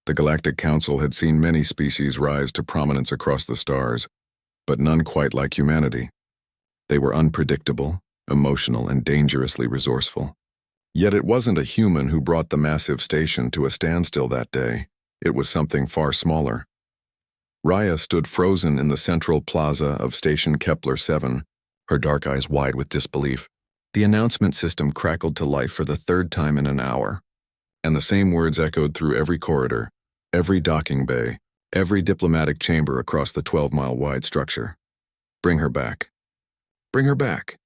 The Galactic Council had seen many species rise to prominence across the stars, but none quite like humanity. They were unpredictable, emotional, and dangerously resourceful. Yet it wasn't a human who brought the massive station to a standstill that day. It was something far smaller. Raya stood frozen in the central plaza of Station Kepler 7, her dark eyes wide with disbelief. The announcement system crackled to life for the third time in an hour, and the same words echoed through every corridor, every docking bay, every diplomatic chamber across the 12-mile-wide structure. Bring her back. Bring her back.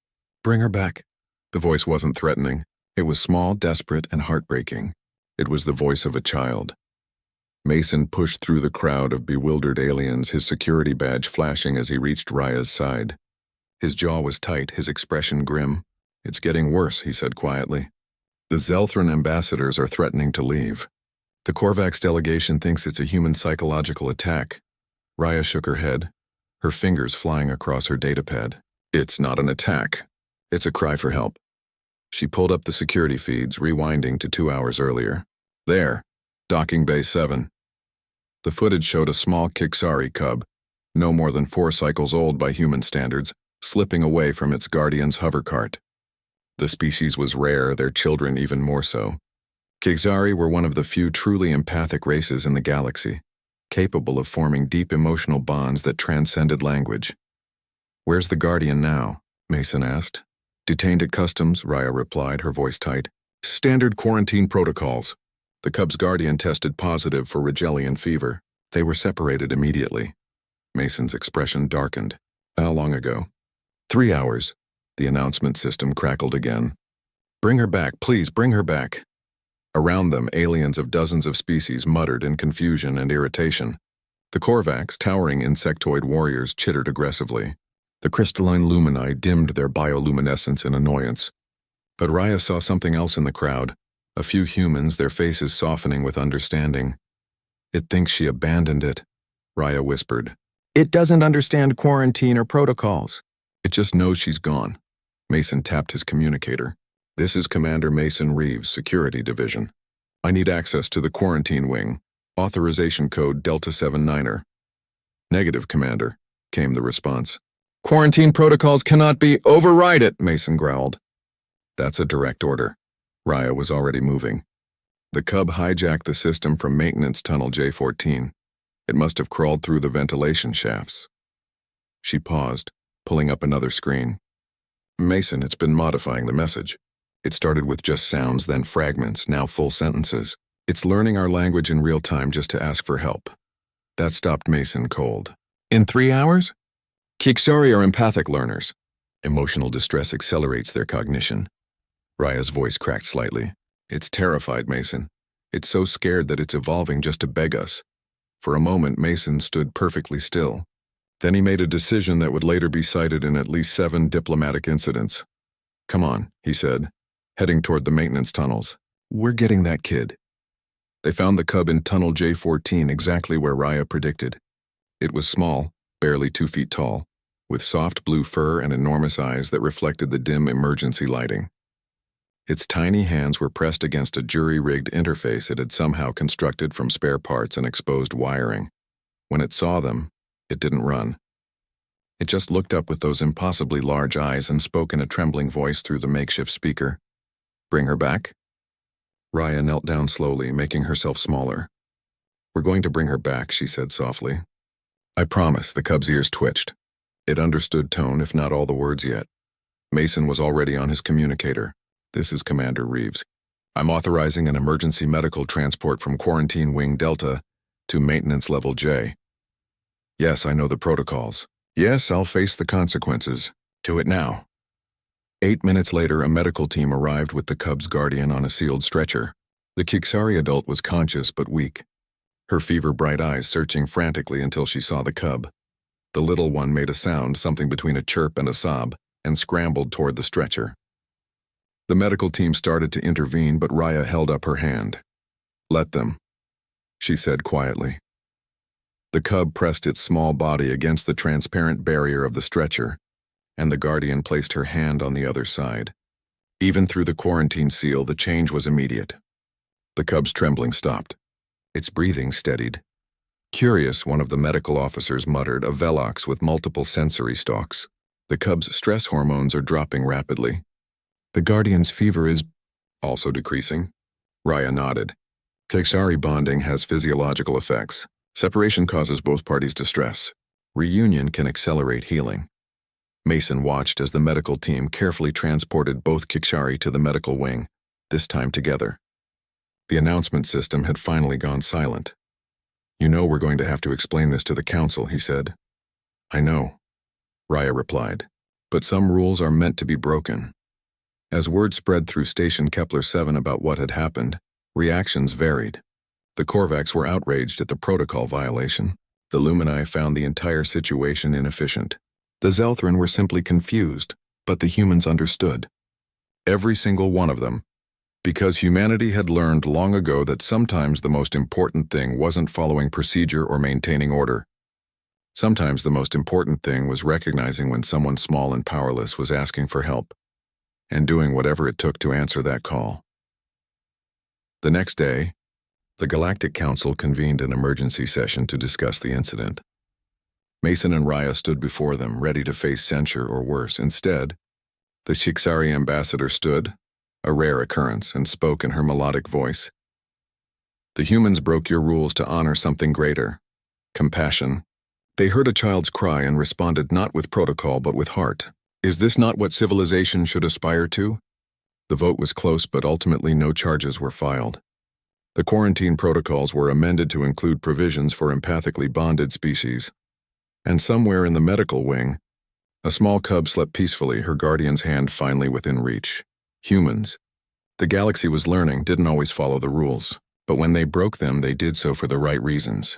Bring her back. The voice wasn't threatening. It was small, desperate, and heartbreaking. It was the voice of a child. Mason pushed through the crowd of bewildered aliens, his security badge flashing as he reached Raya's side. His jaw was tight, his expression grim. "It's getting worse," he said quietly. "The Zelthran ambassadors are threatening to leave. The Korvax delegation thinks it's a human psychological attack." Raya shook her head, her fingers flying across her datapad. "It's not an attack. It's a cry for help." She pulled up the security feeds, rewinding to 2 hours earlier. There, Docking Bay 7. The footage showed a small Kixari cub, no more than 4 cycles old by human standards, slipping away from its guardian's hover cart. The species was rare, their children even more so. Kixari were one of the few truly empathic races in the galaxy, capable of forming deep emotional bonds that transcended language. "Where's the guardian now?" Mason asked. "Detained at customs," Raya replied, her voice tight. "Standard quarantine protocols." The cub's guardian tested positive for Rigelian fever. They were separated immediately. Mason's expression darkened. "How long ago?" 3 hours. The announcement system crackled again. "Bring her back, please, bring her back." Around them, aliens of dozens of species muttered in confusion and irritation. The Korvax, towering insectoid warriors, chittered aggressively. The crystalline lumini dimmed their bioluminescence in annoyance. But Raya saw something else in the crowd. A few humans, their faces softening with understanding. "It thinks she abandoned it," Raya whispered. "It doesn't understand quarantine or protocols. It just knows she's gone." Mason tapped his communicator. "This is Commander Mason Reeves, Security Division. I need access to the quarantine wing. Authorization code Delta 79er. "Negative, Commander," came the response. "Quarantine protocols cannot be— Override it," Mason growled. "That's a direct order." Raya was already moving. The Cub hijacked the system from maintenance tunnel J14. It must have crawled through the ventilation shafts. She paused, pulling up another screen. "Mason, it's been modifying the message. It started with just sounds, then fragments, now full sentences. It's learning our language in real time just to ask for help." That stopped Mason cold. "In 3 hours?" "Kixari are empathic learners. Emotional distress accelerates their cognition." Raya's voice cracked slightly. "It's terrified, Mason. It's so scared that it's evolving just to beg us." For a moment, Mason stood perfectly still. Then he made a decision that would later be cited in at least 7 diplomatic incidents. "Come on," he said, heading toward the maintenance tunnels. "We're getting that kid." They found the cub in tunnel J14, exactly where Raya predicted. It was small, barely 2 feet tall, with soft blue fur and enormous eyes that reflected the dim emergency lighting. Its tiny hands were pressed against a jury-rigged interface it had somehow constructed from spare parts and exposed wiring. When it saw them, it didn't run. It just looked up with those impossibly large eyes and spoke in a trembling voice through the makeshift speaker. "Bring her back?" Raya knelt down slowly, making herself smaller. "We're going to bring her back," she said softly. "I promise." The cub's ears twitched. It understood tone, if not all the words yet. Mason was already on his communicator. "This is Commander Reeves. I'm authorizing an emergency medical transport from Quarantine Wing Delta to Maintenance Level J. Yes, I know the protocols. Yes, I'll face the consequences. To it now." 8 minutes later, a medical team arrived with the cub's guardian on a sealed stretcher. The Kixari adult was conscious but weak, her fever-bright eyes searching frantically until she saw the cub. The little one made a sound, something between a chirp and a sob, and scrambled toward the stretcher. The medical team started to intervene, but Raya held up her hand. "Let them," she said quietly. The cub pressed its small body against the transparent barrier of the stretcher, and the guardian placed her hand on the other side. Even through the quarantine seal, the change was immediate. The cub's trembling stopped. Its breathing steadied. Curious, one of the medical officers muttered, a velox with multiple sensory stalks. The cub's stress hormones are dropping rapidly. The guardian's fever is also decreasing. Raya nodded. Kexari bonding has physiological effects. Separation causes both parties distress. Reunion can accelerate healing. Mason watched as the medical team carefully transported both Kexari to the medical wing, this time together. The announcement system had finally gone silent. "You know we're going to have to explain this to the council," he said. "I know," Raya replied, "but some rules are meant to be broken." As word spread through Station Kepler 7 about what had happened, reactions varied. The Korvax were outraged at the protocol violation. The Lumini found the entire situation inefficient. The Zelthran were simply confused, but the humans understood. Every single one of them. Because humanity had learned long ago that sometimes the most important thing wasn't following procedure or maintaining order. Sometimes the most important thing was recognizing when someone small and powerless was asking for help, and doing whatever it took to answer that call. The next day, the Galactic Council convened an emergency session to discuss the incident. Mason and Raya stood before them, ready to face censure or worse. Instead, the Shiksari ambassador stood, a rare occurrence, and spoke in her melodic voice. "The humans broke your rules to honor something greater, compassion. They heard a child's cry and responded not with protocol but with heart. Is this not what civilization should aspire to?" The vote was close, but ultimately no charges were filed. The quarantine protocols were amended to include provisions for empathically bonded species. And somewhere in the medical wing, a small cub slept peacefully, her guardian's hand finally within reach. Humans, the galaxy was learning, didn't always follow the rules, but when they broke them, they did so for the right reasons.